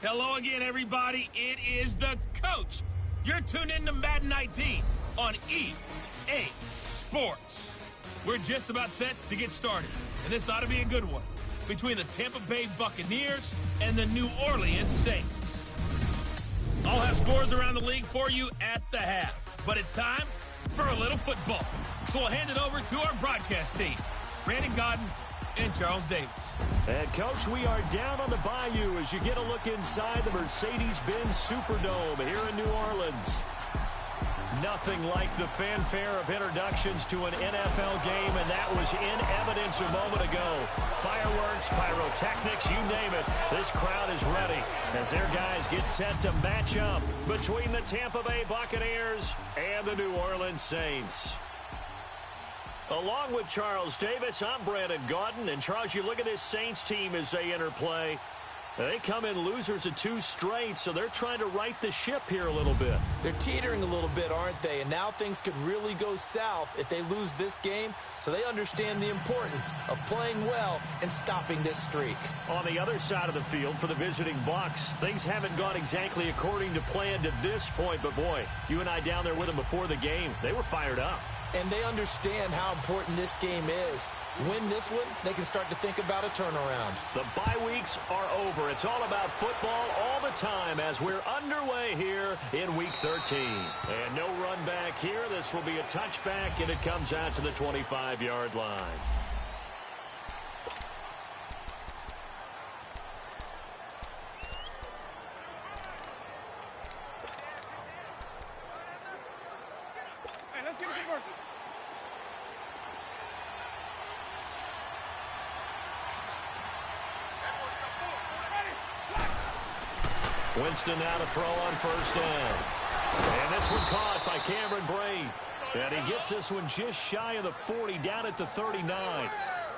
Hello again, everybody. It is the coach. You're tuned in to Madden 19 on EA Sports. We're just about set to get started, and this ought to be a good one between the Tampa Bay Buccaneers and the New Orleans Saints. I'll have scores around the league for you at the half, but it's time for a little football. So we'll hand it over to our broadcast team, Brandon Godden and Charles Davis. And, Coach, we are down on the bayou as you get a look inside the Mercedes-Benz Superdome here in New Orleans. Nothing like the fanfare of introductions to an NFL game, and that was in evidence a moment ago. Fireworks, pyrotechnics, you name it. This crowd is ready as their guys get set to match up between the Tampa Bay Buccaneers and the New Orleans Saints. Along with Charles Davis, I'm Brandon Godden. And, Charles, you look at this Saints team as they enter play. They come in losers of 2 straight, so they're trying to right the ship here a little bit. They're teetering a little bit, aren't they? And now things could really go south if they lose this game, so they understand the importance of playing well and stopping this streak. On the other side of the field for the visiting Bucs, things haven't gone exactly according to plan to this point, but boy, you and I down there with them before the game, they were fired up. And they understand how important this game is. Win this one, they can start to think about a turnaround. The bye weeks are over. It's all about football all the time as we're underway here in Week 13. And no run back here. This will be a touchback, and it comes out to the 25-yard line. Winston now to throw on first down. And this one caught by Cameron Brate. And he gets this one just shy of the 40, down at the 39.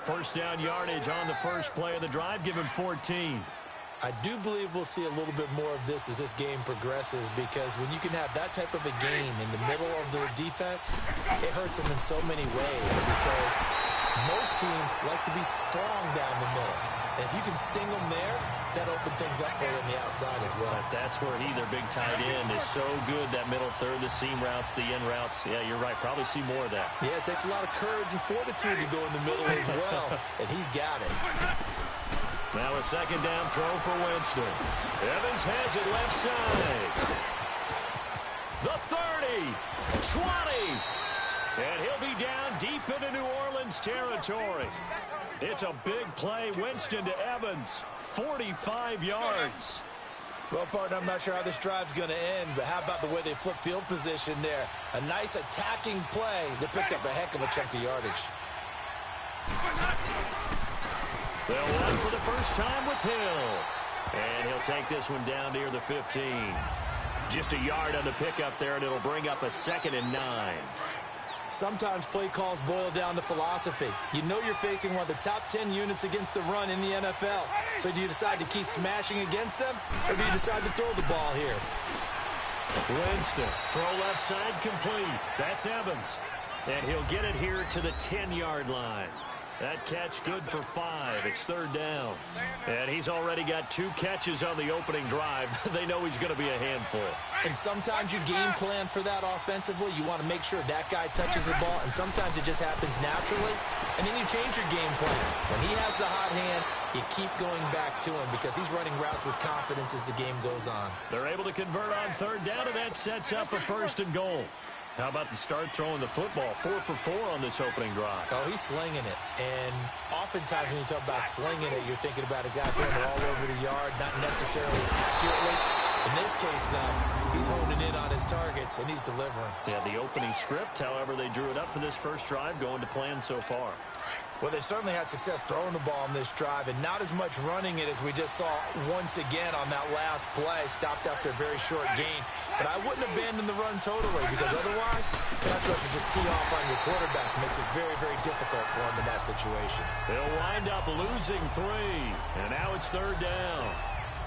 First down yardage on the first play of the drive. Give him 14. I do believe we'll see a little bit more of this as this game progresses, because when you can have that type of a game in the middle of the defense, it hurts them in so many ways, because most teams like to be strong down the middle. And if you can sting them there, that opens things up for them on the outside as well. But that's where he, their big tight end, is so good, that middle third, the seam routes, the in routes. Yeah, you're right. Probably see more of that. Yeah, it takes a lot of courage and fortitude to go in the middle as well, and he's got it. Now a second down throw for Winston. Evans has it left side. The 30, 20, and he'll be down deep into New Orleans territory. It's a big play. Winston to Evans, 45 yards. Well, partner, I'm not sure how this drive's going to end, but how about the way they flip field position there? A nice attacking play that picked up a heck of a chunk of yardage. They'll run for the first time with Hill. And he'll take this one down near the 15. Just a yard on the pickup there, and it'll bring up a 2nd and 9. Sometimes play calls boil down to philosophy. You know you're facing one of the top 10 units against the run in the NFL. So do you decide to keep smashing against them, or do you decide to throw the ball here? Winston, throw left side complete. That's Evans. And he'll get it here to the 10-yard line. That catch good for 5. It's 3rd down. And he's already got 2 catches on the opening drive. They know he's going to be a handful. And sometimes you game plan for that offensively. You want to make sure that guy touches the ball, and sometimes it just happens naturally. And then you change your game plan. When he has the hot hand, you keep going back to him because he's running routes with confidence as the game goes on. They're able to convert on 3rd down, and that sets up a 1st and goal. How about the start throwing the football? 4 for 4 on this opening drive. Oh, he's slinging it. And oftentimes when you talk about slinging it, you're thinking about a guy throwing it all over the yard, not necessarily accurately. In this case, though, he's honing in on his targets, and he's delivering. Yeah, the opening script, however, they drew it up for this first drive, going to plan so far. Well, they've certainly had success throwing the ball on this drive, and not as much running it as we just saw once again on that last play. Stopped after a very short gain. But I wouldn't abandon the run totally, because otherwise, pass rushers just tee off on your quarterback. Makes it very, very difficult for him in that situation. They'll wind up losing 3, and now it's 3rd down.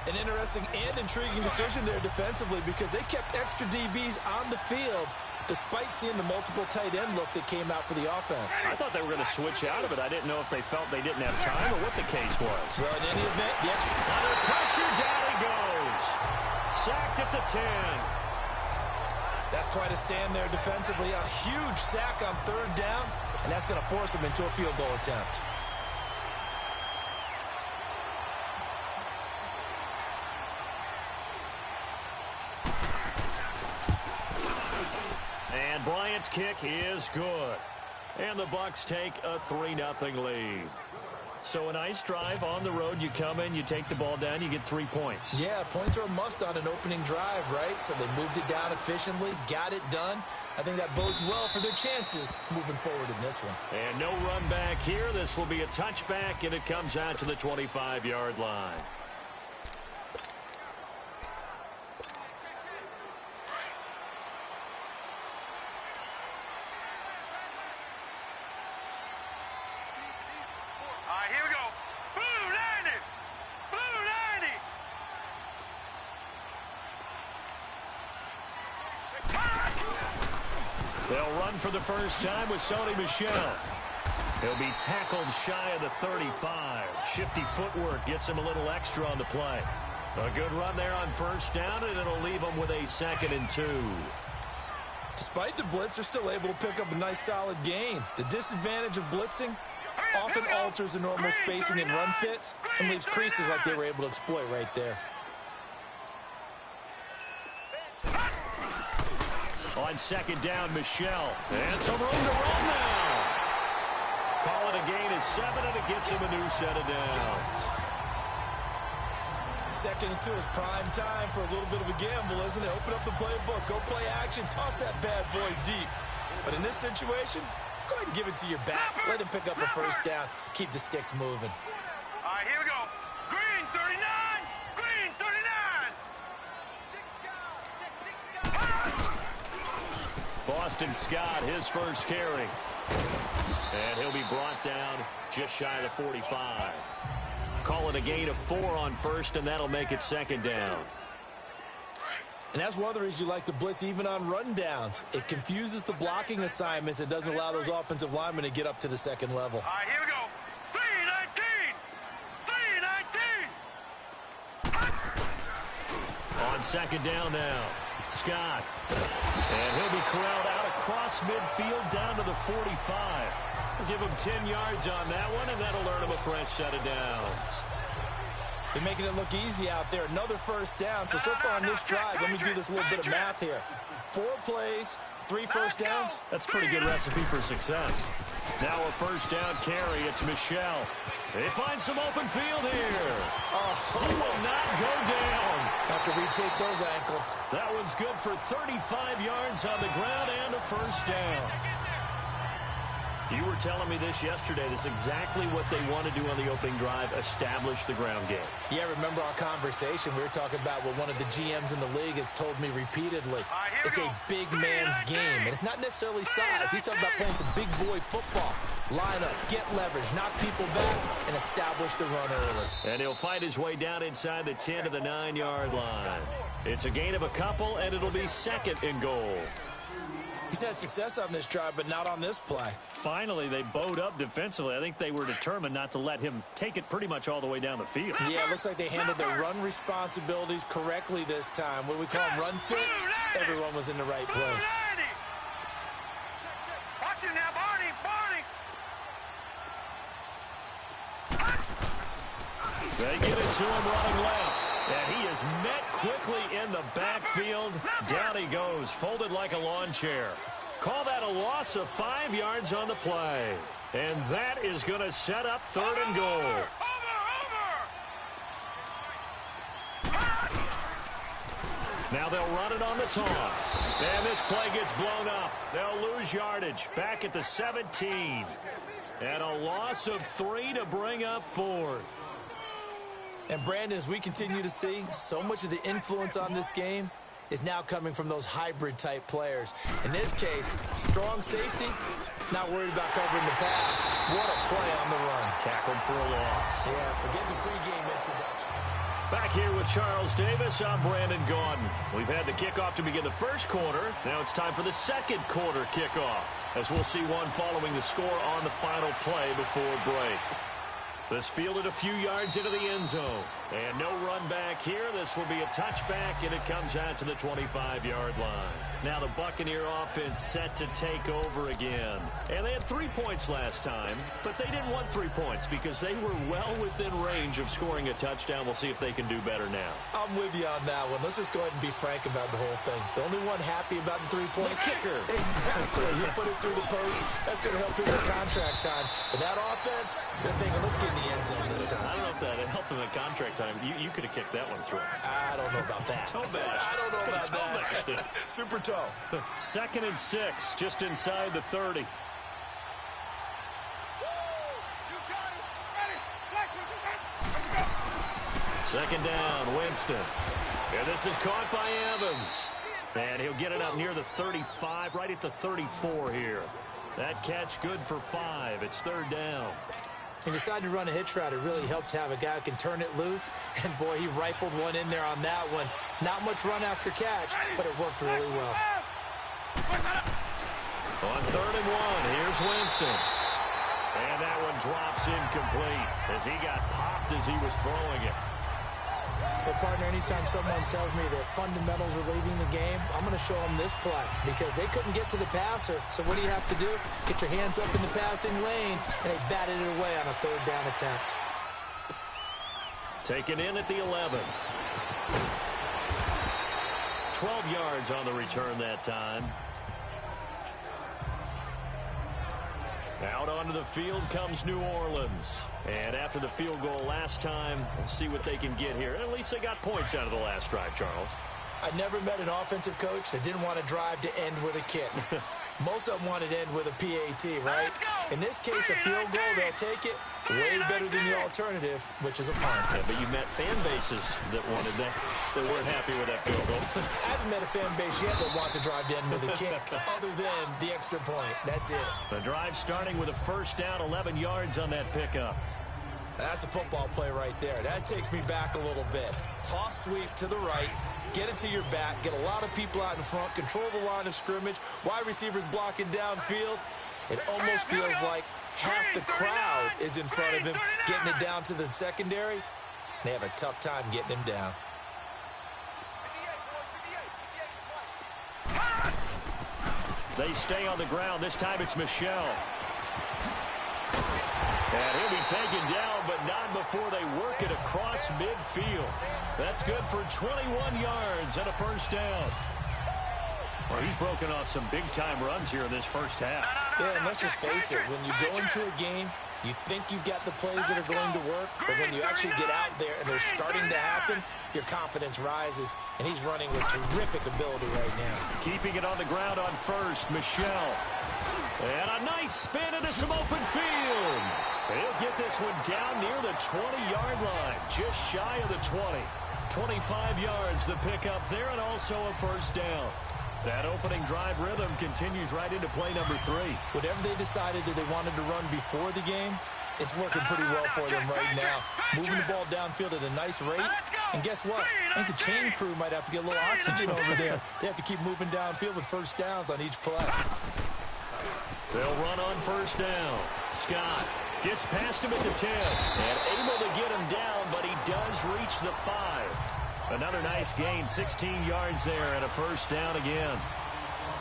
An interesting and intriguing decision there defensively, because they kept extra DBs on the field despite seeing the multiple tight end look that came out for the offense. I thought they were going to switch out of it. I didn't know if they felt they didn't have time or what the case was. Well, in any event, the extra... Under pressure, down he goes. 10. That's quite a stand there defensively. A huge sack on third down, and that's going to force him into a field goal attempt. And Bryant's kick is good. And the Bucs take a 3-0 lead. So a nice drive on the road. You come in, you take the ball down, you get 3 points. Yeah, points are a must on an opening drive, right? So they moved it down efficiently, got it done. I think that bodes well for their chances moving forward in this one. And no run back here. This will be a touchback, and it comes out to the 25-yard line. They'll run for the first time with Sony Michel. He'll be tackled shy of the 35. Shifty footwork gets him a little extra on the play. A good run there on first down, and it'll leave him with a 2nd and 2. Despite the blitz, they're still able to pick up a nice solid gain. The disadvantage of blitzing often alters the normal spacing and run fits and leaves creases like they were able to exploit right there. On 2nd down, Michel. And some room to run now. Call it a gain of 7, and it gets him a new set of downs. 2nd and 2 is prime time for a little bit of a gamble, isn't it? Open up the playbook, go play action, toss that bad boy deep. But in this situation, go ahead and give it to your back. Let him pick up a first down. Keep the sticks moving. All right, here we go. Green 39. Green 39. Boston Scott, his first carry. And he'll be brought down just shy of the 45. Call it a gain of 4 on first, and that'll make it 2nd down. And that's one of the reasons you like to blitz even on rundowns. It confuses the blocking assignments. It doesn't allow those offensive linemen to get up to the second level. All right, here we go. 319. 319. On 2nd down now, Scott. And he'll be corralled out across midfield down to the 45. We'll give him 10 yards on that one, and that'll earn him a fresh set of downs. They're making it look easy out there. Another first down. So far on this drive, let me do this little bit of math here. 4 plays, 3 first downs. That's a pretty good recipe for success. Now a first down carry. It's Michel. They find some open field here. He will not go down. Have to retake those ankles. That one's good for 35 yards on the ground and a first down. You were telling me this yesterday. This is exactly what they want to do on the opening drive, establish the ground game. Yeah, remember our conversation? We were talking about what one of the GMs in the league has told me repeatedly. It's a big man's game, and it's not necessarily size. He's talking about playing some big boy football. Line up, get leverage, knock people back, and establish the run early. And he'll fight his way down inside the 10 to the 9-yard line. It's a gain of a couple, and it'll be 2nd and goal. He's had success on this drive, but not on this play. Finally, they bowed up defensively. I think they were determined not to let him take it pretty much all the way down the field. Yeah, it looks like they handled their run responsibilities correctly this time. What we call them run fits, everyone was in the right place. Watch it now, Barney. They get it to him running left. And he is met quickly in the backfield. Down he goes, folded like a lawn chair. Call that a loss of 5 yards on the play. And that is going to set up 3rd and goal. Now they'll run it on the toss. And this play gets blown up. They'll lose yardage back at the 17. And a loss of 3 to bring up 4th. And Brandon, as we continue to see, so much of the influence on this game is now coming from those hybrid-type players. In this case, strong safety, not worried about covering the pass. What a play on the run. Tackled for a loss. Yeah, forget the pregame introduction. Back here with Charles Davis, I'm Brandon Gaudin. We've had the kickoff to begin the first quarter. Now it's time for the second quarter kickoff, as we'll see one following the score on the final play before break. This fielded a few yards into the end zone. And no run back here. This will be a touchback, and it comes out to the 25-yard line. Now the Buccaneer offense set to take over again. And they had 3 points last time, but they didn't want 3 points because they were well within range of scoring a touchdown. We'll see if they can do better now. I'm with you on that one. Let's just go ahead and be frank about the whole thing. The only one happy about the three-point kicker. Exactly. He put it through the post. That's going to help him with contract time. But that offense, they're thinking, let's get in the end zone this time. I don't know if that helped him at contract time. You could have kicked that one through. I don't know about that. Toe bash. I don't know about that. Super toe. 2nd and 6, just inside the 30. Second down, Winston. And this is caught by Evans. And he'll get it up near the 35, right at the 34 here. That catch good for 5. It's 3rd down. He decided to run a hitch route. It really helps to have a guy who can turn it loose. And, boy, he rifled one in there on that one. Not much run after catch, but it worked really well. On 3rd and 1, here's Winston. And that one drops incomplete as he got popped as he was throwing it. Hey, partner, anytime someone tells me that fundamentals are leaving the game, I'm going to show them this play because they couldn't get to the passer. So what do you have to do? Get your hands up in the passing lane, and they batted it away on a 3rd down attempt. Taken in at the 11. 12 yards on the return that time. Out onto the field comes New Orleans. And after the field goal last time, we'll see what they can get here. At least they got points out of the last drive, Charles. I never met an offensive coach that didn't want to drive to end with a kick. Most of them wanted to end with a PAT, right? In this case, a field goal, they'll take it. Way better than the alternative, which is a punt. Yeah, but you met fan bases that wanted that weren't happy with that field goal. I haven't met a fan base yet that wants to drive to end with a kick, other than the extra point. That's it. The drive starting with a 1st down, 11 yards on that pickup. That's a football play right there. That takes me back a little bit. Toss sweep to the right. Get it to your back. Get a lot of people out in front. Control the line of scrimmage. Wide receivers blocking downfield. It almost feels like half the crowd is in front of him, getting it down to the secondary. They have a tough time getting him down. They stay on the ground. This time it's Michel. And he'll be taken down, but not before they work it across midfield. That's good for 21 yards and a 1st down. Well, he's broken off some big-time runs here in this first half. Yeah, and let's just face it. When you go into a game, you think you've got the plays that are going to work, but when you actually get out there and they're starting to happen, your confidence rises, and he's running with terrific ability right now. Keeping it on the ground on 1st, Michel. And a nice spin into some open field. He'll get this one down near the 20-yard line, just shy of the 20. 25 yards the pickup there, and also a 1st down. That opening drive rhythm continues right into play number 3. Whatever they decided that they wanted to run before the game, it's working pretty well for them right now. Moving the ball downfield at a nice rate. And guess what? I think the chain crew might have to get a little oxygen over there. They have to keep moving downfield with 1st downs on each play. They'll run on 1st down. Scott gets past him at the 10 and able to get him down, but he does reach the 5. Another nice gain, 16 yards there and a 1st down again.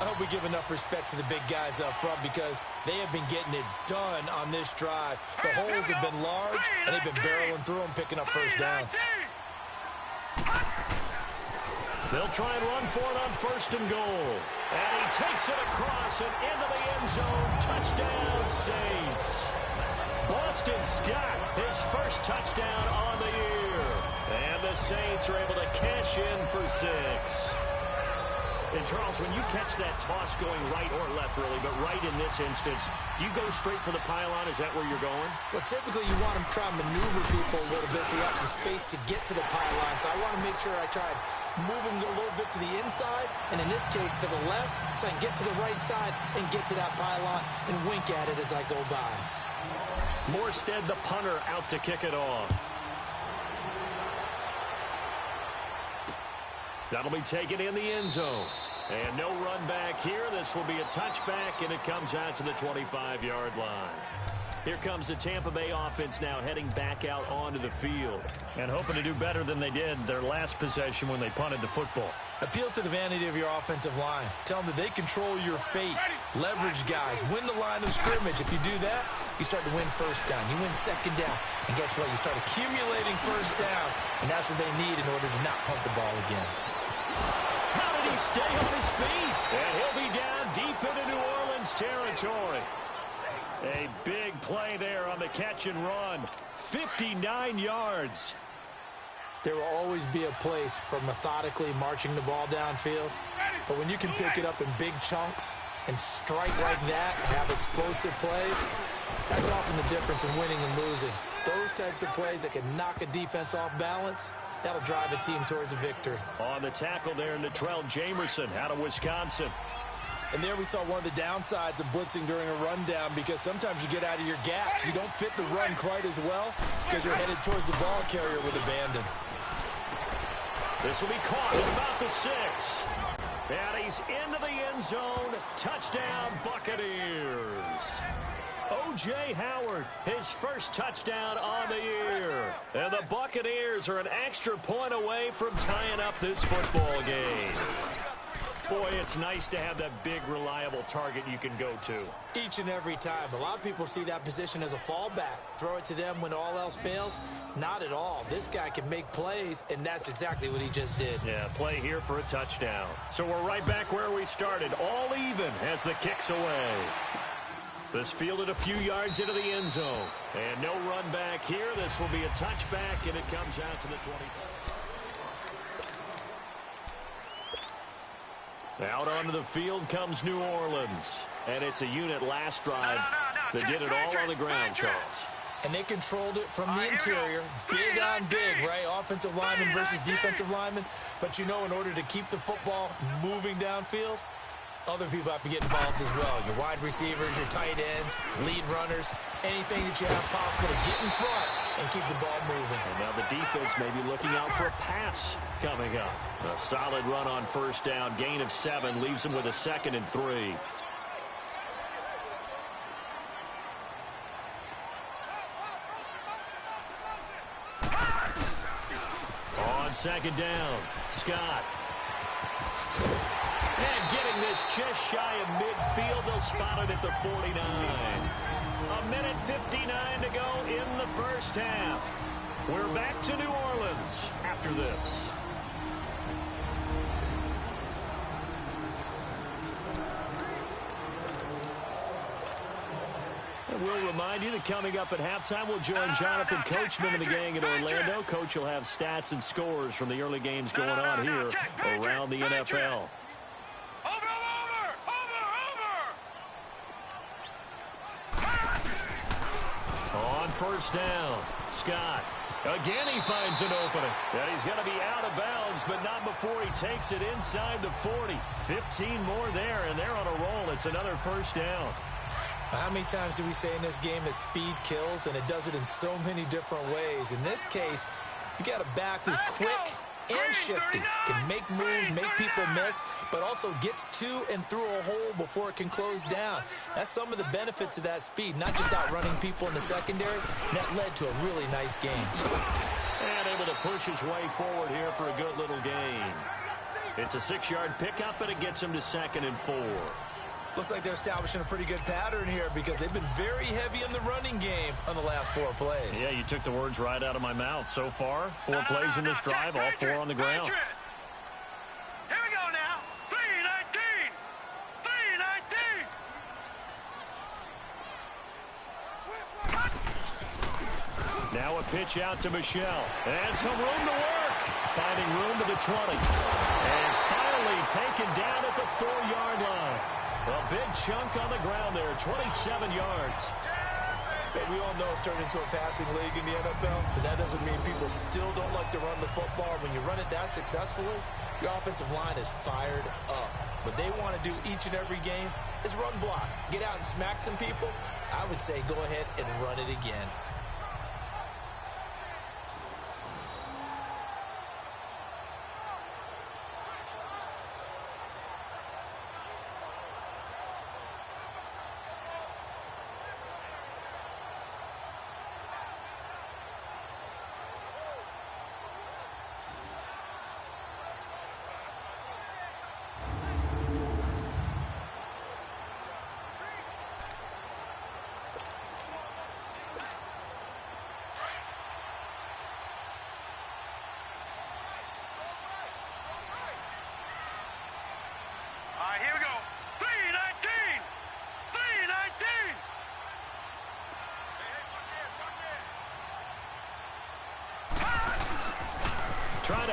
I hope we give enough respect to the big guys up front because they have been getting it done on this drive. The holes have been large, and they've been barreling through them, picking up 1st downs. They'll try and run for it on 1st and goal. And he takes it across and into the end zone. Touchdown, Saints. Boston Scott, his 1st touchdown on the year. And the Saints are able to cash in for 6. And Charles, when you catch that toss going right or left, really, but right in this instance, do you go straight for the pylon? Is that where you're going? Well, typically you want to try and maneuver people a little bit so you have some space to get to the pylon. So I want to make sure I try and move them a little bit to the inside, and in this case to the left, so I can get to the right side and get to that pylon and wink at it as I go by. Morstead, the punter, out to kick it off. That'll be taken in the end zone. And no run back here. This will be a touchback, and it comes out to the 25-yard line. Here comes the Tampa Bay offense now heading back out onto the field. And hoping to do better than they did their last possession when they punted the football. Appeal to the vanity of your offensive line. Tell them that they control your fate. Leverage guys. Win the line of scrimmage. If you do that, you start to win first down. You win second down. And guess what? You start accumulating first downs. And that's what they need in order to not punt the ball again. How did he stay on his feet? And he'll be down deep into New Orleans territory. A big play there on the catch and run. 59 yards. There will always be a place for methodically marching the ball downfield. But when you can pick it up in big chunks and strike like that, have explosive plays, that's often the difference in winning and losing. Those types of plays that can knock a defense off balance, that'll drive a team towards a victory. On the tackle there, Natrell Jamerson out of Wisconsin. And there we saw one of the downsides of blitzing during a rundown, because sometimes you get out of your gaps. You don't fit the run quite as well because you're headed towards the ball carrier with abandon. This will be caught at about the 6. And he's into the end zone. Touchdown, Buccaneers. O.J. Howard, his first touchdown on the year. And the Buccaneers are an extra point away from tying up this football game. Boy, it's nice to have that big, reliable target you can go to. Each and every time. A lot of people see that position as a fallback. Throw it to them when all else fails. Not at all. This guy can make plays, and that's exactly what he just did. Yeah, play here for a touchdown. So we're right back where we started, all even as the kick's away. This fielded a few yards into the end zone. And no run back here. This will be a touchback, and it comes out to the 25. Out onto the field comes New Orleans. And it's a unit last drive that did it all on the ground, Charles. And they controlled it from the interior. Big on big, right? Offensive lineman versus defensive lineman. But you know, in order to keep the football moving downfield, other people have to get involved as well. Your wide receivers, your tight ends, lead runners, anything that you have possible to get in front and keep the ball moving. And now the defense may be looking out for a pass coming up. A solid run on first down. Gain of 7 leaves them with a 2nd and 3. On 2nd down, Scott. And getting this just shy of midfield, they'll spot it at the 49. A minute 59 to go in the first half. We're back to New Orleans after this. And we'll remind you that coming up at halftime, we'll join Jonathan Coachman and the gang in Orlando. Coach will have stats and scores from the early games going on here around the NFL. On first down, Scott. Again, he finds an opening. And he's going to be out of bounds, but not before he takes it inside the 40. 15 more there, and they're on a roll. It's another first down. How many times do we say in this game that speed kills, and it does it in so many different ways? In this case, you got a back who's quick and shifty, can make moves, make people miss, but also gets to and through a hole before it can close down. That's some of the benefits of that speed, not just outrunning people in the secondary. That led to a really nice game. And able to push his way forward here for a good little gain. It's a 6-yard pickup, and it gets him to 2nd and 4. Looks like they're establishing a pretty good pattern here because they've been very heavy in the running game on the last 4 plays. Yeah, you took the words right out of my mouth. So far, 4 plays in this drive, all 4 on the ground. Here we go now. 3-19. 3-19. Now a pitch out to Michelle. And some room to work. Finding room to the 20. And finally taken down at the 4-yard line. A big chunk on the ground there, 27 yards. And we all know it's turned into a passing league in the NFL, but that doesn't mean people still don't like to run the football. When you run it that successfully, your offensive line is fired up. What they want to do each and every game is run block. Get out and smack some people. I would say go ahead and run it again.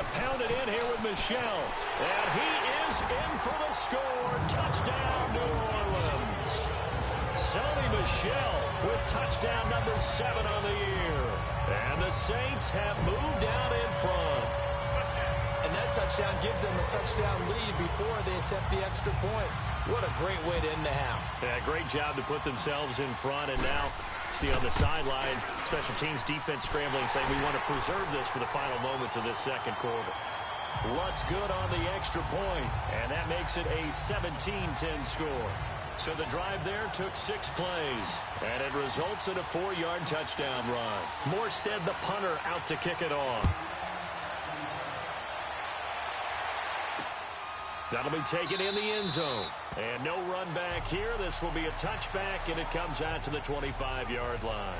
to pound it in here with Michel. And he is in for the score. Touchdown, New Orleans. Sony Michel with touchdown number 7 on the year. And the Saints have moved out in front. And that touchdown gives them a touchdown lead before they attempt the extra point. What a great way to end the half. Yeah, great job to put themselves in front. And now, see on the sideline, special teams defense scrambling, saying we want to preserve this for the final moments of this second quarter. What's good on the extra point? And that makes it a 17-10 score. So the drive there took 6 plays. And it results in a 4-yard touchdown run. Morstead, the punter, out to kick it off. That'll be taken in the end zone. And no run back here. This will be a touchback, and it comes out to the 25-yard line.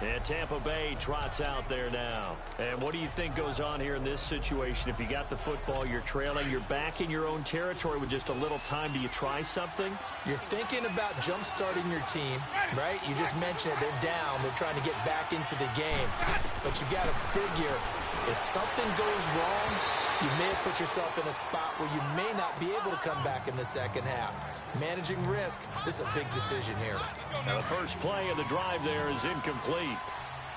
And Tampa Bay trots out there now. And what do you think goes on here in this situation? If you got the football, you're trailing, you're back in your own territory with just a little time. Do you try something? You're thinking about jump-starting your team, right? You just mentioned it. They're down. They're trying to get back into the game. But you got to figure, if something goes wrong, you may have put yourself in a spot where you may not be able to come back in the second half. Managing risk, this is a big decision here. Now the first play of the drive there is incomplete.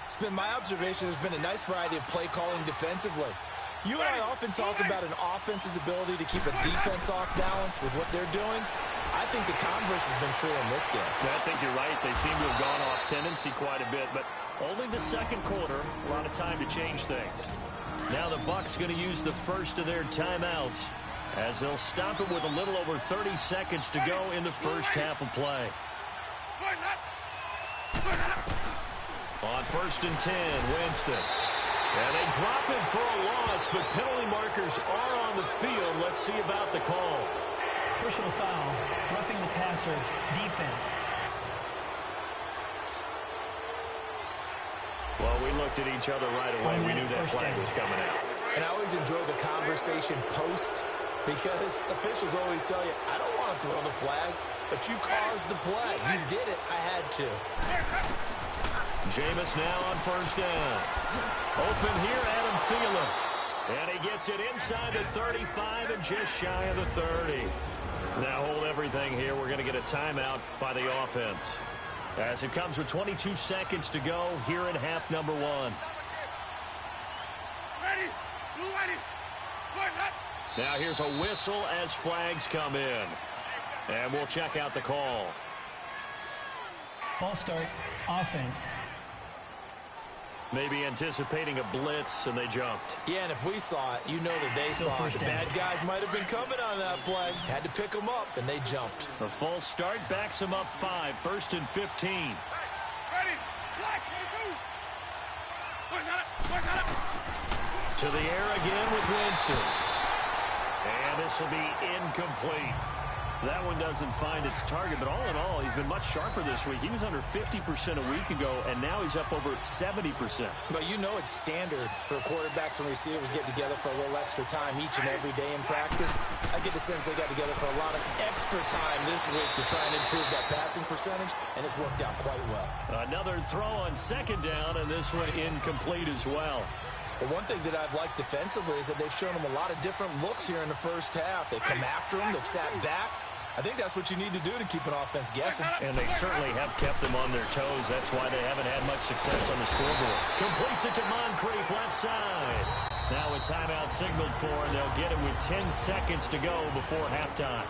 It's been my observation there's been a nice variety of play calling defensively. You and I often talk about an offense's ability to keep a defense off balance with what they're doing. I think the converse has been true in this game. I think you're right. They seem to have gone off tendency quite a bit, but only the second quarter, a lot of time to change things. Now the Bucs going to use the first of their timeouts as they'll stop it with a little over 30 seconds to go in the first half of play. On 1st and 10, Winston. And they drop it for a loss, but penalty markers are on the field. Let's see about the call. Personal foul, roughing the passer, defense. Well, we looked at each other right away. We knew that flag was coming out. And I always enjoy the conversation post because officials always tell you, I don't want to throw the flag, but you caused the play. You did it. I had to. Jameis now on 1st down. Open here, Adam Thielen. And he gets it inside the 35 and just shy of the 30. Now hold everything here. We're going to get a timeout by the offense. As it comes with 22 seconds to go here in half number 1. Ready. Now here's a whistle as flags come in. And we'll check out the call. False start, offense. Maybe anticipating a blitz, and they jumped. Yeah, and if we saw it, you know that they Still saw it. first The down. bad guys might have been coming on that play. Had to pick them up, and they jumped. A false start backs them up 5. 1st and 15. Ready. Black. To the air again with Winston. And this will be incomplete. That one doesn't find its target, but all in all, he's been much sharper this week. He was under 50% a week ago, and now he's up over 70%. But you know it's standard for quarterbacks and receivers get together for a little extra time each and every day in practice. I get the sense they got together for a lot of extra time this week to try and improve that passing percentage, and it's worked out quite well. Another throw on 2nd down, and this one incomplete as well. But one thing that I've liked defensively is that they've shown them a lot of different looks here in the first half. They come after them, they've sat back. I think that's what you need to do to keep an offense guessing. And they certainly have kept them on their toes. That's why they haven't had much success on the scoreboard. Completes it to Moncrief, left side. Now a timeout signaled for, and they'll get it with 10 seconds to go before halftime.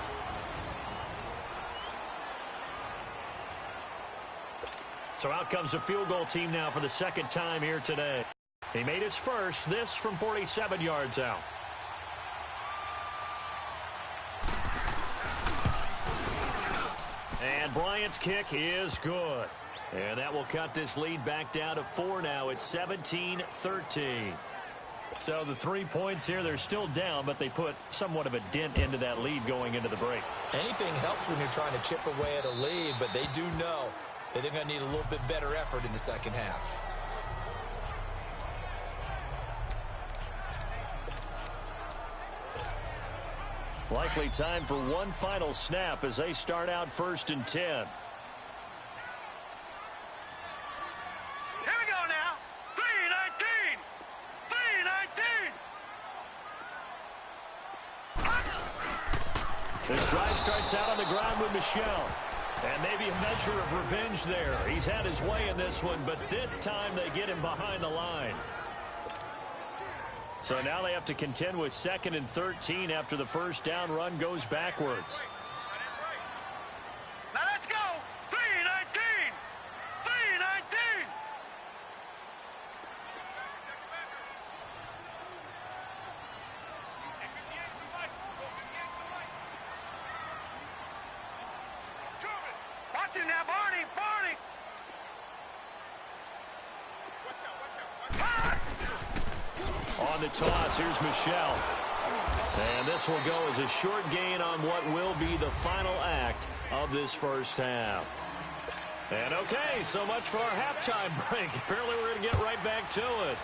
So out comes the field goal team now for the second time here today. He made his first, this from 47 yards out. And Bryant's kick is good. And that will cut this lead back down to 4 now. It's 17-13. So the 3 points here, they're still down, but they put somewhat of a dent into that lead going into the break. Anything helps when you're trying to chip away at a lead, but they do know that they're going to need a little bit better effort in the second half. Likely time for one final snap as they start out 1st and 10. Here we go now. 3:19. This drive starts out on the ground with Michel. And maybe a measure of revenge there. He's had his way in this one, but this time they get him behind the line. So now they have to contend with 2nd and 13 after the first down run goes backwards. Now let's go. 3-19. 3-19. Watch him now, Barney. Barney. On the toss, here's Michel. And this will go as a short gain on what will be the final act of this first half. And okay, so much for our halftime break. Apparently we're going to get right back to it.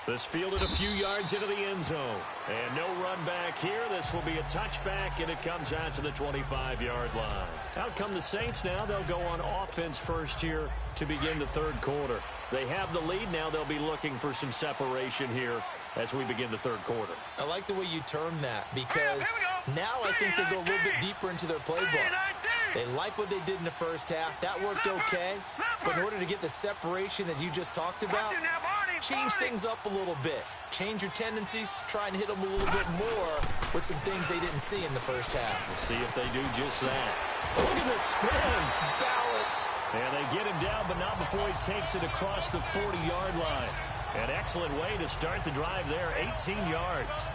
This fielded a few yards into the end zone. And no run back here. This will be a touchback, and it comes out to the 25-yard line. Out come the Saints now. They'll go on offense first here to begin the third quarter. They have the lead now. They'll be looking for some separation here as we begin the third quarter. I like the way you term that because now I think they go a little bit deeper into their playbook. They like what they did in the first half. That worked okay. But in order to get the separation that you just talked about, change things up a little bit. Change your tendencies. Try and hit them a little bit more with some things they didn't see in the first half. We'll see if they do just that. Look at this spin. Balance. And they get him down, but not before he takes it across the 40-yard line. An excellent way to start the drive there, 18 yards.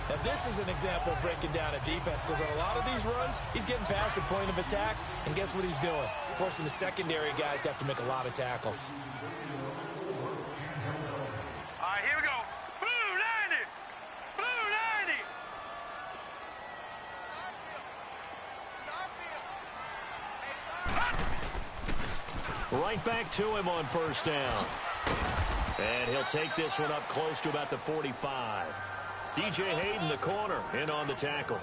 Now, this is an example of breaking down a defense because on a lot of these runs, he's getting past the point of attack, and guess what he's doing? Forcing the secondary guys to have to make a lot of tackles. All right, here we go. Blue 90. Blue 90. Right back to him on first down. And he'll take this one up close to about the 45. DJ Hayden, the corner, in on the tackle.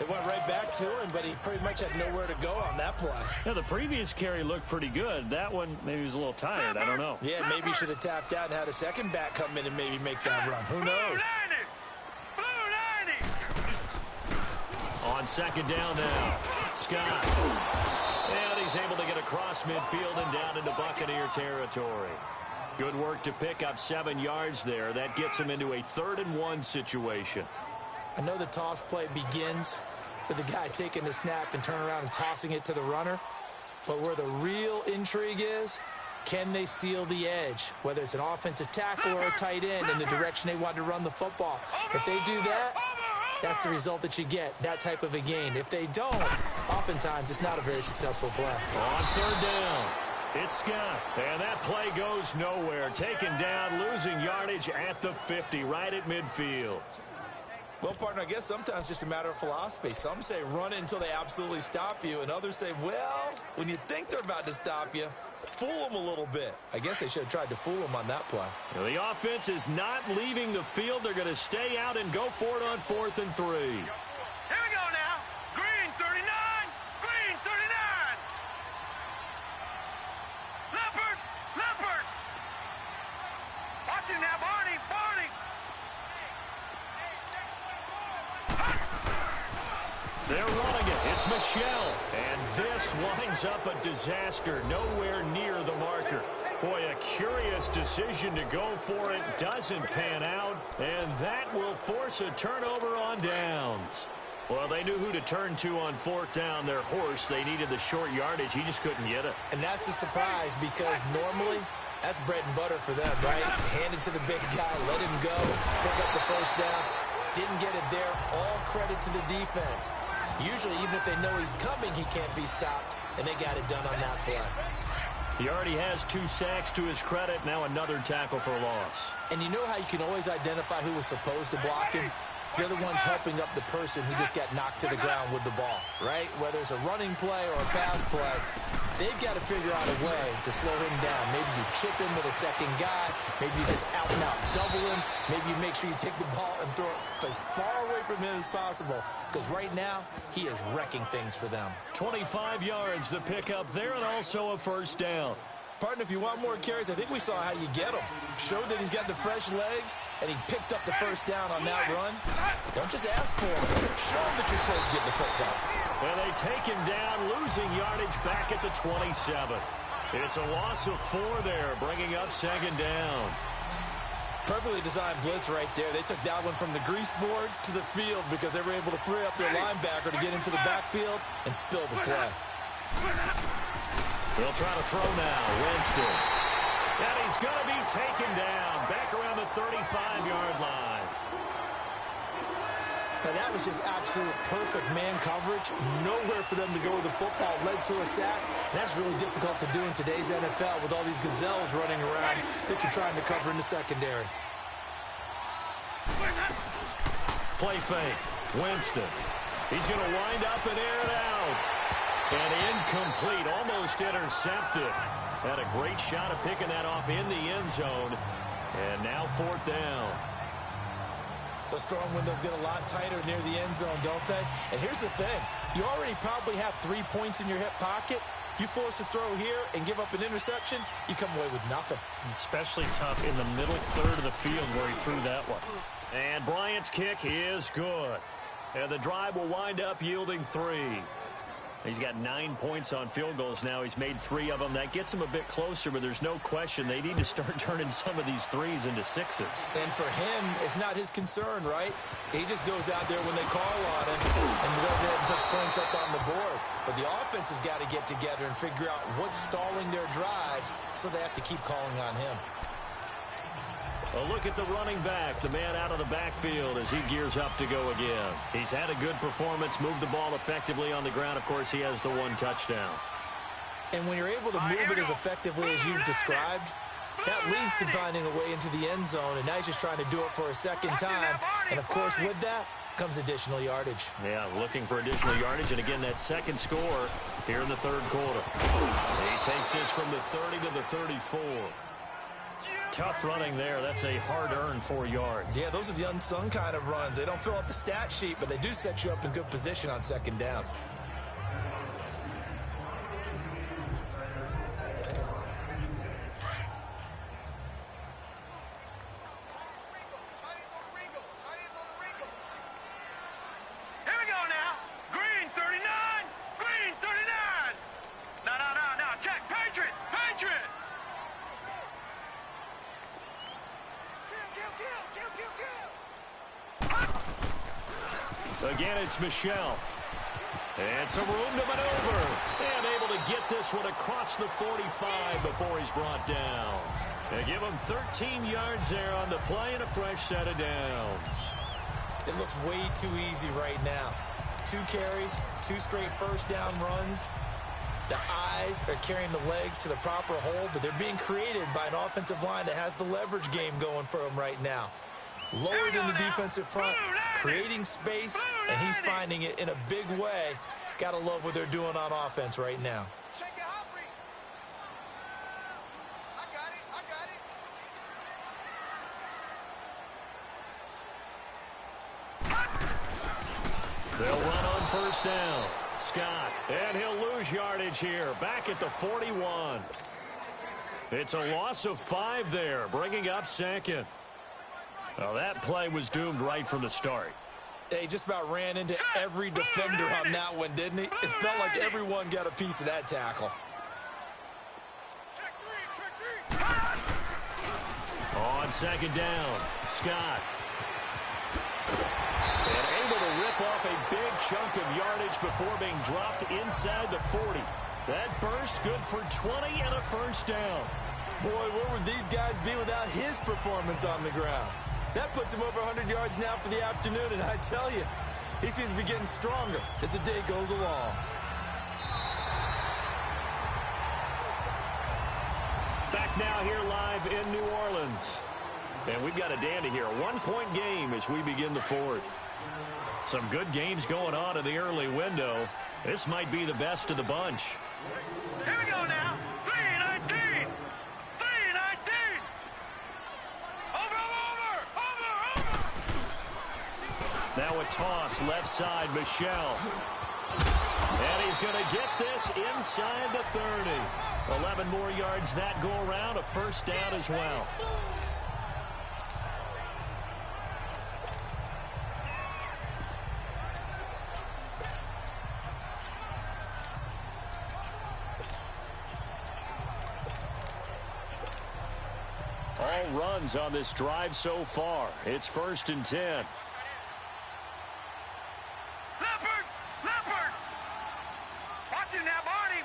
It went right back to him, but he pretty much had nowhere to go on that play. Yeah, the previous carry looked pretty good. That one, maybe he was a little tired. I don't know. Yeah, maybe he should have tapped out and had a second back come in and maybe make that run. Who knows? Blue 90. On second down now, Scott. And he's able to get across midfield and down into Buccaneer territory. Good work to pick up 7 yards there. That gets him into a 3rd-and-1 situation. I know the toss play begins with the guy taking the snap and turning around and tossing it to the runner. But where the real intrigue is, can they seal the edge? Whether it's an offensive tackle or a tight end in the direction they want to run the football. If they do that, that's the result that you get, that type of a gain. If they don't, oftentimes it's not a very successful play. On 3rd down, it's Scott. And that play goes nowhere. Taken down, losing yardage at the 50, right at midfield. Well, partner, I guess sometimes it's just a matter of philosophy. Some say run it until they absolutely stop you, and others say, well, when you think they're about to stop you, fool them a little bit. I guess they should have tried to fool them on that play. Well, the offense is not leaving the field. They're going to stay out and go for it on 4th and 3. Here we go now. Green 39. Green 39. Leopard. Leopard. Watch him now, Barney. Barney. They're running it. It's Michel. And this winds up a disaster. Nowhere near the marker. Boy, a curious decision to go for it. Doesn't pan out. And that will force a turnover on downs. Well, they knew who to turn to on 4th down. Their horse, they needed the short yardage. He just couldn't get it. And that's a surprise because normally that's bread and butter for them, right? Hand it to the big guy, let him go, pick up the first down. Didn't get it there. All credit to the defense. Usually, even if they know he's coming, he can't be stopped, and they got it done on that play. He already has 2 sacks to his credit. Now another tackle for loss. And you know how you can always identify who was supposed to block him? They're the ones helping up the person who just got knocked to the ground with the ball, right? Whether it's a running play or a pass play, they've got to figure out a way to slow him down. Maybe you chip him with a second guy. Maybe you just out and out double him. Maybe you make sure you take the ball and throw it as far away from him as possible. Because right now, he is wrecking things for them. 25 yards the pickup there and also a first down. Partner, if you want more carries, I think we saw how you get them. Showed that he's got the fresh legs, and he picked up the first down on that run. Don't just ask for him. Show him that you're supposed to get the pickup. And they take him down, losing yardage back at the 27. It's a loss of 4 there, bringing up second down. Perfectly designed blitz right there. They took that one from the grease board to the field because they were able to free up their linebacker to get into the backfield and spill the play. They'll try to throw now. Winston. And he's going to be taken down back around the 35-yard line. And that was just absolute perfect man coverage. Nowhere for them to go with the football. Led to a sack. And that's really difficult to do in today's NFL with all these gazelles running around that you're trying to cover in the secondary. Play fake. Winston. He's going to wind up and air it out. And incomplete. Almost intercepted. Had a great shot of picking that off in the end zone. And now 4th down. Those throwing windows get a lot tighter near the end zone, don't they? And here's the thing. You already probably have 3 points in your hip pocket. You force a throw here and give up an interception, you come away with nothing. Especially tough in the middle third of the field where he threw that one. And Bryant's kick is good. And the drive will wind up yielding 3. He's got 9 points on field goals now. He's made 3 of them. That gets him a bit closer, but there's no question they need to start turning some of these 3s into 6s. And for him, it's not his concern, right? He just goes out there when they call on him and goes ahead and puts points up on the board. But the offense has got to get together and figure out what's stalling their drives, so they have to keep calling on him. A look at the running back, the man out of the backfield as he gears up to go again. He's had a good performance, moved the ball effectively on the ground. Of course, he has the 1 touchdown. And when you're able to move it as effectively as you've described, that leads to finding a way into the end zone, and now he's just trying to do it for a second time. And, of course, with that comes additional yardage. Yeah, looking for additional yardage, and again, that second score here in the 3rd quarter. He takes this from the 30 to the 34. Tough running there. That's a hard-earned 4 yards. Yeah, those are the unsung kind of runs. They don't fill up the stat sheet, but they do set you up in good position on second down. Here we go now. Green 39. Green 39. No. Check. Patriot. Again, it's Michelle. And some room to maneuver. And able to get this one across the 45 before he's brought down. They give him 13 yards there on the play and a fresh set of downs. It looks way too easy right now. 2 carries, 2 straight first down runs. The eyes are carrying the legs to the proper hole, but they're being created by an offensive line that has the leverage game going for them right now. Lower than the defensive front, creating space, and he's finding it in a big way. Gotta love what they're doing on offense right now. They'll run on first down. Scott, and he'll lose yardage here, back at the 41. It's a loss of 5 there, bringing up second. Well, that play was doomed right from the start. They just about ran into every defender on that one, didn't he? It felt like everyone got a piece of that tackle. On second down, Scott. And able to rip off a big chunk of yardage before being dropped inside the 40. That burst good for 20 and a first down. Boy, where would these guys be without his performance on the ground? That puts him over 100 yards now for the afternoon, and I tell you, he seems to be getting stronger as the day goes along. Back now here live in New Orleans. And we've got a dandy here. A 1-point game as we begin the 4th. Some good games going on in the early window. This might be the best of the bunch. Here we go now. 319. 319. Over. Now a toss left side, Michelle. And he's going to get this inside the 30. 11 more yards that go around, a first down as well. All runs on this drive so far. It's 1st and 10. Leopard! Watch it now, Barney!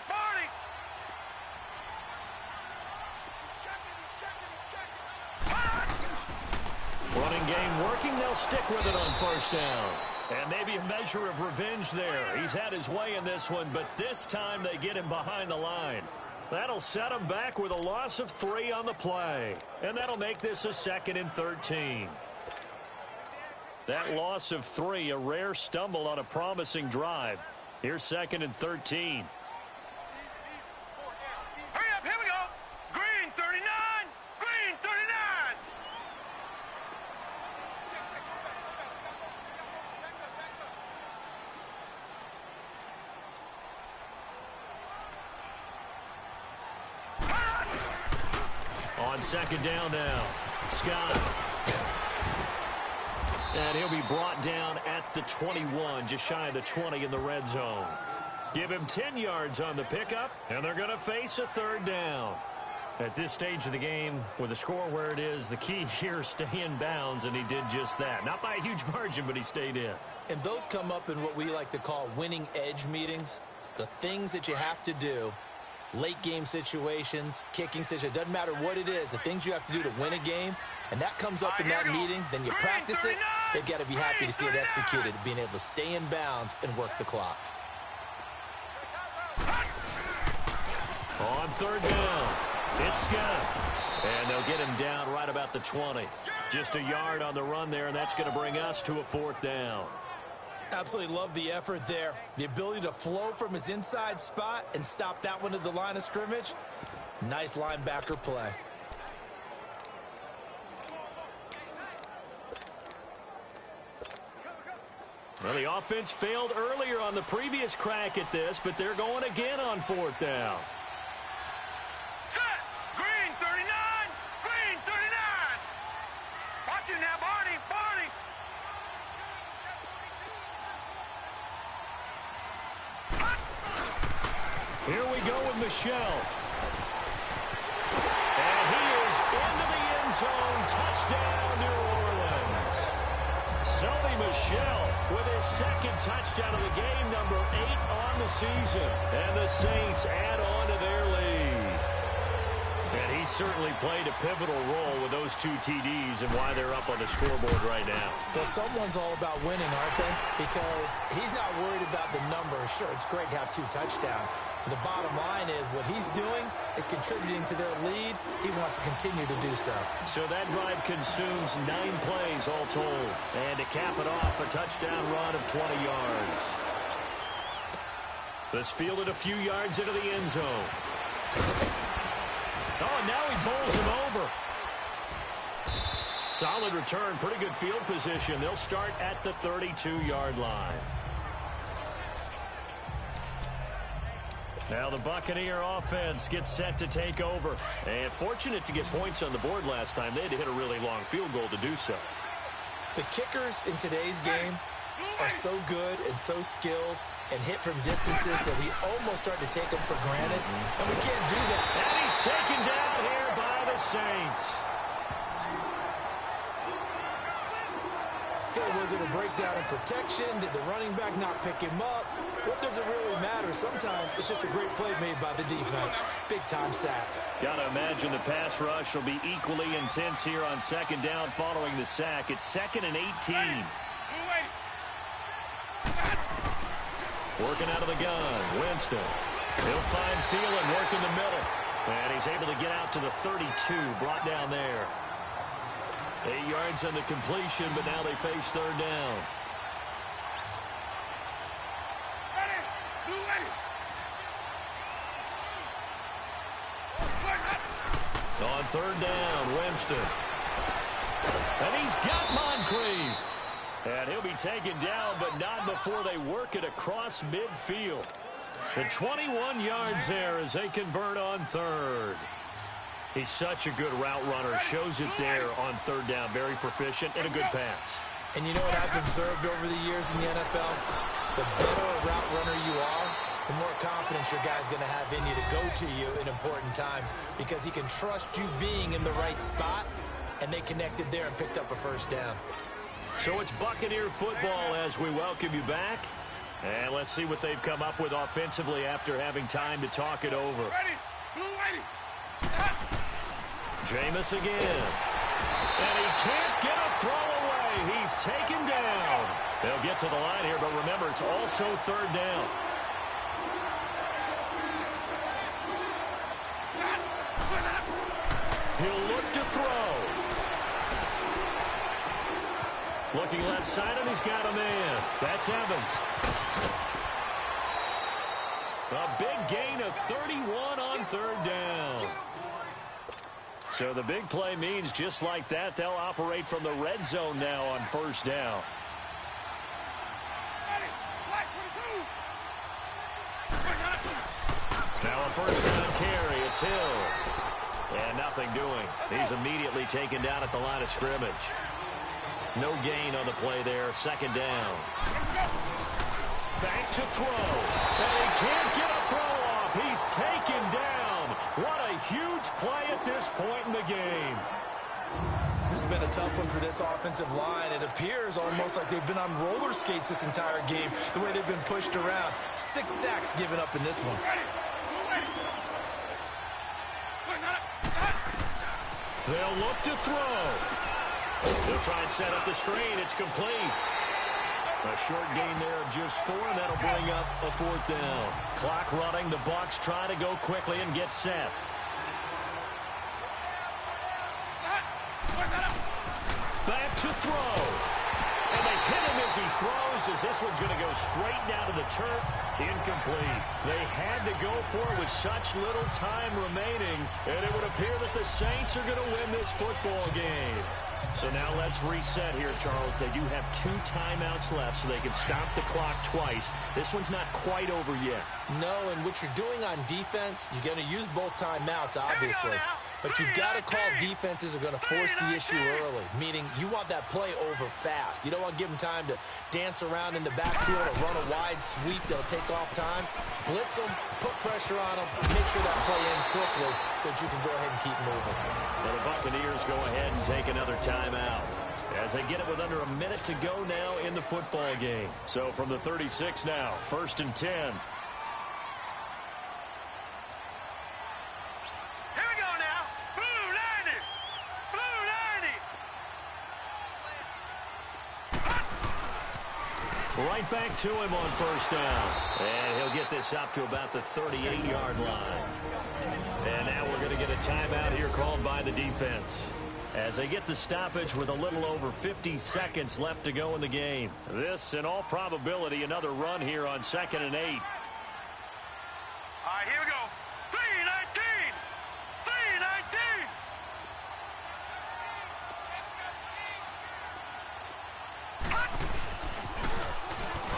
Running game working. They'll stick with it on 1st down. And maybe a measure of revenge there. He's had his way in this one, but this time they get him behind the line. That'll set him back with a loss of 3 on the play. And that'll make this a 2nd and 13. That loss of 3, a rare stumble on a promising drive. Here's 2nd and 13. Hurry up, here we go! Green 39! Green 39! On 2nd down now, Scott. And he'll be brought down at the 21, just shy of the 20 in the red zone. Give him 10 yards on the pickup, and they're going to face a 3rd down. At this stage of the game, with the score where it is, the key here is stay in bounds, and he did just that. Not by a huge margin, but he stayed in. And those come up in what we like to call winning edge meetings. The things that you have to do, late game situations, kicking situations, doesn't matter what it is, the things you have to do to win a game, and that comes up in that meeting, then you practice it, they've got to be happy to see it executed, being able to stay in bounds and work the clock. On 3rd down, it's Scott. And they'll get him down right about the 20. Just a yard on the run there, and that's going to bring us to a 4th down. Absolutely love the effort there. The ability to flow from his inside spot and stop that one at the line of scrimmage. Nice linebacker play. Well, the offense failed earlier on the previous crack at this, but they're going again on 4th down. Set! Green 39! Green 39! Watch it now, Barney! Here we go with Michelle. And he is into the end zone. Touchdown, New Orleans. Sony Michel with his 2nd touchdown of the game, number 8 on the season. And the Saints add on to their lead. And he certainly played a pivotal role with those 2 TDs and why they're up on the scoreboard right now. Well, someone's all about winning, aren't they? Because he's not worried about the number. Sure, it's great to have 2 touchdowns. The bottom line is what he's doing is contributing to their lead. He wants to continue to do so. So that drive consumes 9 plays all told. And to cap it off, a touchdown run of 20 yards. This fielded a few yards into the end zone. Oh, and now he bowls him over. Solid return, pretty good field position. They'll start at the 32-yard line. Now the Buccaneer offense gets set to take over. And fortunate to get points on the board last time. They had to hit a really long field goal to do so. The kickers in today's game are so good and so skilled and hit from distances that we almost start to take them for granted. And we can't do that. And he's taken down here by the Saints. Okay, was it a breakdown in protection? Did the running back not pick him up? What does it really matter? Sometimes it's just a great play made by the defense. Big-time sack. Got to imagine the pass rush will be equally intense here on 2nd down following the sack. It's 2nd and 18. Working out of the gun, Winston. He'll find Thielen, work in the middle. And he's able to get out to the 32, brought down there. 8 yards on the completion, but now they face 3rd down. On 3rd down, Winston. And he's got Moncrief. And he'll be taken down, but not before they work it across midfield. The 21 yards there as they convert on third. He's such a good route runner. Shows it there on third down. Very proficient and a good pass. And you know what I've observed over the years in the NFL? The better a route runner you are, the more confidence your guy's going to have in you to go to you in important times because he can trust you being in the right spot, and they connected there and picked up a first down. So it's Buccaneer football as we welcome you back. And let's see what they've come up with offensively after having time to talk it over. Ready, blue lady. Jameis again. And he can't get a throw away. He's taken down. They'll get to the line here, but remember, it's also third down. He'll look to throw. Looking left side, and he's got a man. That's Evans. A big gain of 31 on third down. So the big play means just like that, they'll operate from the red zone now on first down. Now a first down carry. It's Hill. And nothing doing. He's immediately taken down at the line of scrimmage. No gain on the play there. Second down. Back to throw. And he can't get a throw off. He's taken down. What a huge play at this point in the game. This has been a tough one for this offensive line. It appears almost like they've been on roller skates this entire game, the way they've been pushed around. 6 sacks given up in this one. They'll look to throw. They'll try and set up the screen. It's complete. A short gain there of just 4, and that'll bring up a fourth down. Clock running. The Bucs try to go quickly and get set. Back to throw. And they hit him as he throws, as this one's going to go straight down to the turf. Incomplete. They had to go for it with such little time remaining, and it would appear that the Saints are going to win this football game. So now let's reset here, Charles. They do have 2 timeouts left, so they can stop the clock twice. This one's not quite over yet. No, and what you're doing on defense, you're going to use both timeouts, obviously. But you've got to call defenses are going to force the issue early, meaning you want that play over fast. You don't want to give them time to dance around in the backfield or run a wide sweep that'll take off time. Blitz them, put pressure on them, make sure that play ends quickly so that you can go ahead and keep moving. Now the Buccaneers go ahead and take another timeout as they get it with under a minute to go now in the football game. So from the 36 now, 1st and 10. Right back to him on first down. And he'll get this up to about the 38-yard line. And now we're going to get a timeout here called by the defense, as they get the stoppage with a little over 50 seconds left to go in the game. This, in all probability, another run here on 2nd and 8. All right, here we go. 3-19. 3-19.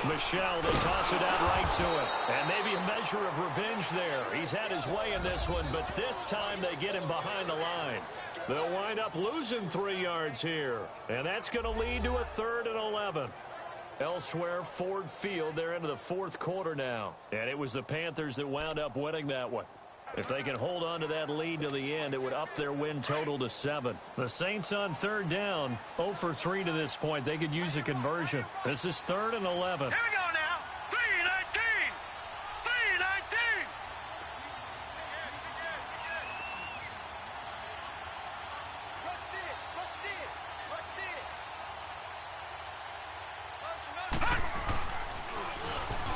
Michelle, they toss it out right to him. And maybe a measure of revenge there. He's had his way in this one, but this time they get him behind the line. They'll wind up losing 3 yards here. And that's going to lead to a 3rd and 11. Elsewhere, Ford Field, they're into the 4th quarter now. And it was the Panthers that wound up winning that one. If they can hold on to that lead to the end, it would up their win total to 7. The Saints on 3rd down, 0 for 3 to this point. They could use a conversion. This is 3rd and 11. Here we go now. 3-19.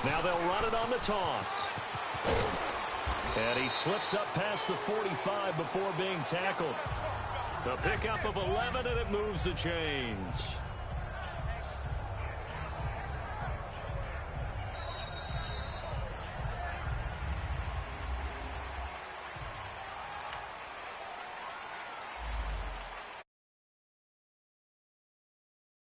3-19. Now they'll run it on the toss. And he slips up past the 45 before being tackled. A pickup of 11, and it moves the chains.